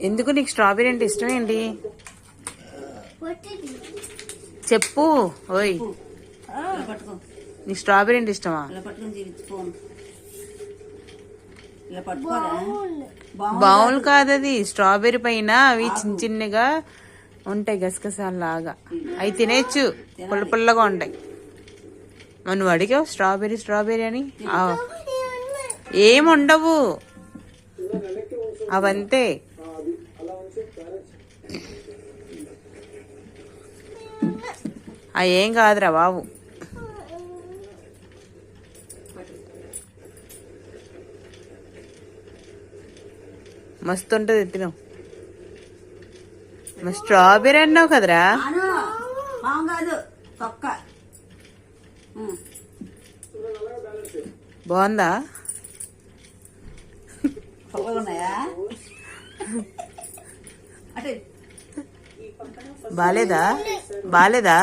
ఎందుకు నీకు స్ట్రాబెరీ అంటే ఇష్టం ఏంటి చెప్పు. ఓయ్ నీకు స్ట్రాబెరీ అంటే ఇష్టమా? బౌల్ కాదు అది, స్ట్రాబెరీ పైన అవి చిన్న చిన్నగా ఉంటాయి గసగసాలాగా, అవి తినేచ్చు, పుల్ల పుల్లగా ఉంటాయి. నువ్వు అడిగావు స్ట్రాబెరీ స్ట్రాబెరీ అని. ఏముండవు అవంతే. ఏం కాదురా బాబు. మస్తు ఉంటుంది తిను. స్ట్రాబెరీ అన్నావు కదరా. బాగుందా? బాలేదా? బాలేదా?